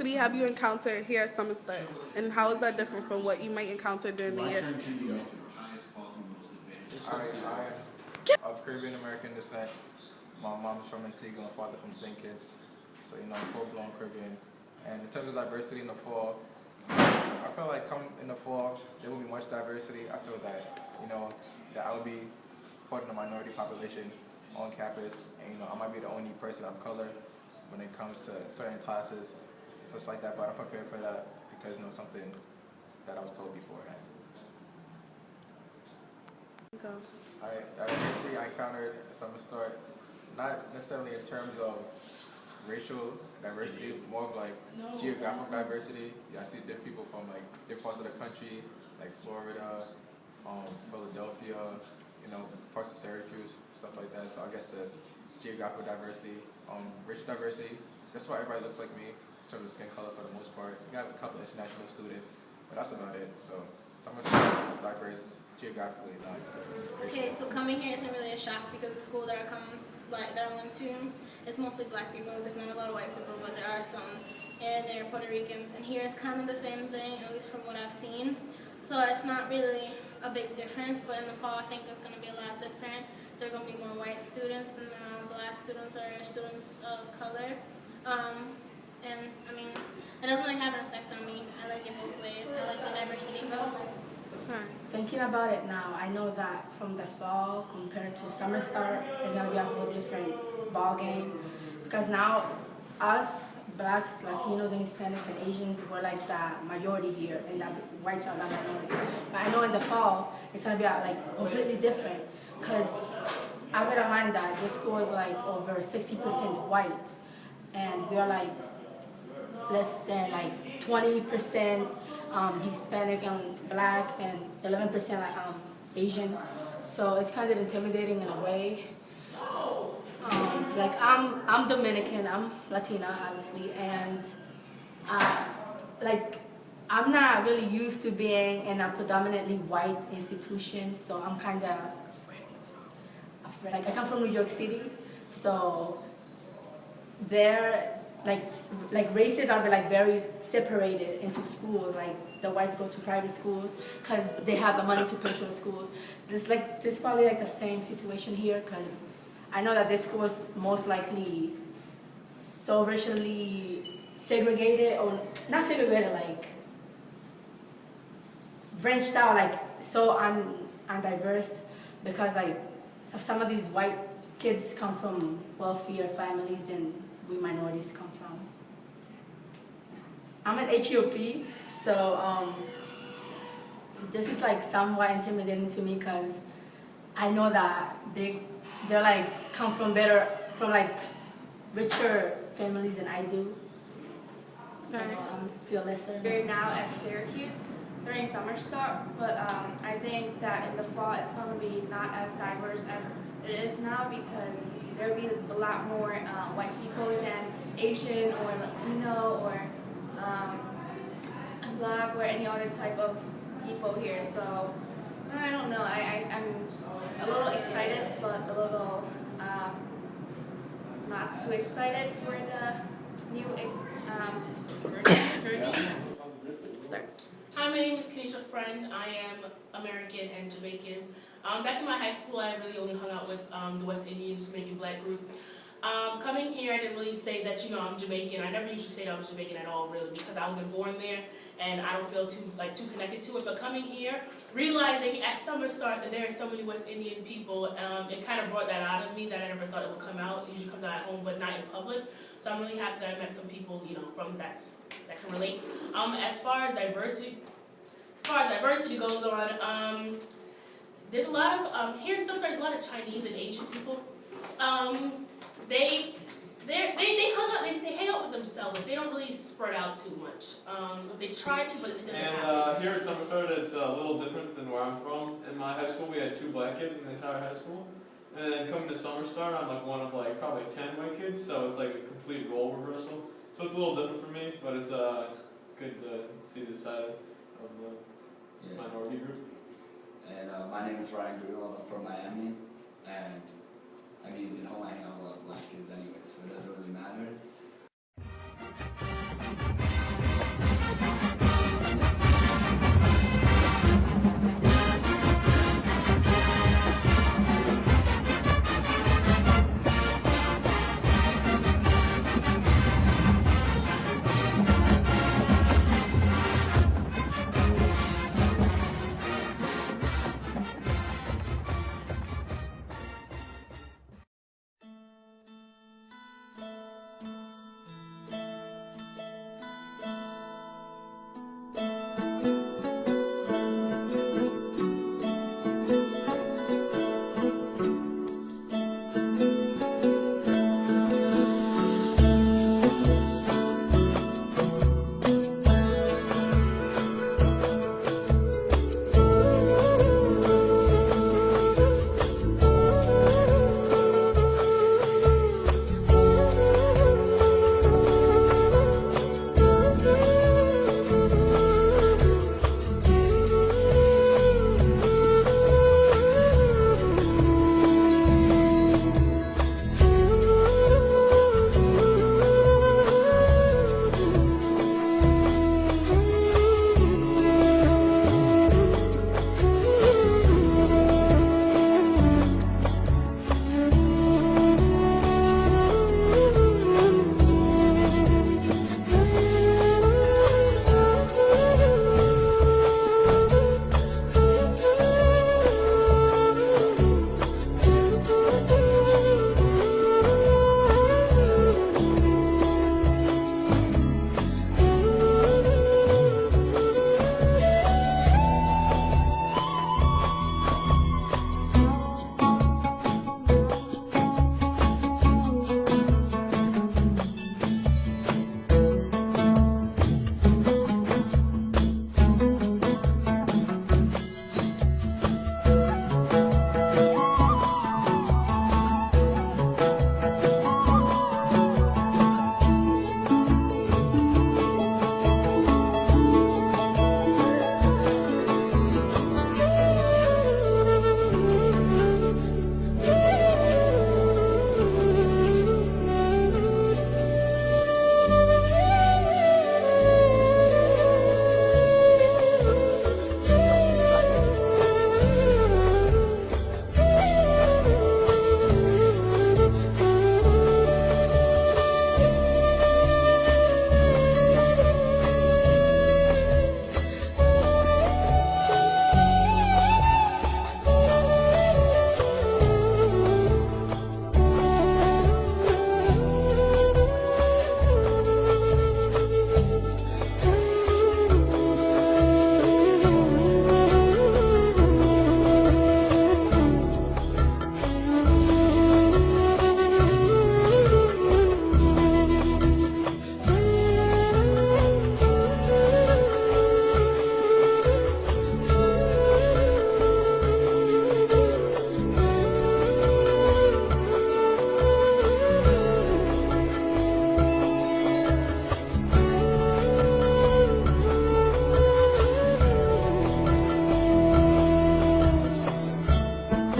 diversity have you encountered here at Somerset, and how is that different from what you might encounter during the year? Alright, I'm of Caribbean American descent. My mom's from Antigua and my father from St. Kitts. So, full-blown Caribbean. And in terms of diversity in the fall, I feel like come in the fall, there will be much diversity. I feel that, that I will be part of the minority population on campus. And, I might be the only person of color when it comes to certain classes and such like that. But I'm prepared for that because, something that I was told beforehand. Go. Diversity I encountered at Summer Start, not necessarily in terms of racial diversity, more of like geographical diversity. I see different people from like different parts of the country, like Florida, Philadelphia, parts of Syracuse, stuff like that. So I guess there's geographical diversity, racial diversity. That's why everybody looks like me in terms of skin color for the most part. We have a couple of international students, but that's about it. So Summer Start is diverse geographically, not racially. Okay, so coming here isn't really a shock because the school that I went to, it's mostly black people. There's not a lot of white people, but there are some, and they're Puerto Ricans. And here it's kind of the same thing, at least from what I've seen. So it's not really a big difference, but in the fall I think it's going to be a lot different. There are going to be more white students than black students or students of color. And I mean, it doesn't really have an effect on me. I like it both ways. I like the diversity. Thinking about it now, I know that from the fall compared to summer start, it's going to be a whole different ball game. Because now, us, blacks, Latinos, and Hispanics, and Asians, we're like the majority here, and the whites are the minority. But I know in the fall, it's going to be like completely different. Because I read online that this school is like over 60% white, and we are like less than like 20% Hispanic and black, and 11% Asian. So it's kind of intimidating in a way. Like I'm Dominican, I'm Latina obviously, and like I'm not really used to being in a predominantly white institution, so I'm kind of afraid. Like I come from New York City, so there like races are like very separated into schools. Like the whites go to private schools because they have the money to pay for the schools. This is probably like the same situation here, because I know that this school is most likely so racially segregated, or not segregated, like branched out, like so undiverse, because like some of these white kids come from wealthier families than we minorities come from. I'm an HEOP, so this is like somewhat intimidating to me, because I know that they're like come from like richer families than I do, so feel lesser. We're now at Syracuse during summer start, but I think that in the fall it's going to be not as diverse as it is now, because there will be a lot more white people than Asian or Latino or black or any other type of people here. So I don't know. I'm a little excited, but a little not too excited for the new journey. Hi, my name is Kenisha Friend. I am American and Jamaican. Back in my high school, I really only hung out with the West Indian Jamaican Black group. Coming here, I didn't really say that, I'm Jamaican. I never used to say that I was Jamaican at all, really, because I wasn't born there, and I don't feel too connected to it. But coming here, realizing at summer start that there are so many West Indian people, it kind of brought that out of me that I never thought it would come out. It usually comes out at home, but not in public. So I'm really happy that I met some people, from that can relate. As far as diversity goes on, there's a lot of here in Somerset, there's a lot of Chinese and Asian people. They hang out with themselves. They don't really spread out too much. They try to, but it doesn't happen. And here at Somerset, it's a little different than where I'm from. In my high school, we had 2 black kids in the entire high school. And then coming to Summer Start, I'm like one of probably 10 white kids, so it's like a complete role reversal. So it's a little different for me, but it's good to see this side of the minority group. And my name is Ryan Greenwald. I'm from Miami, and I mean, in home I hang out with a lot of black kids anyway, so it doesn't really matter.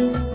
Thank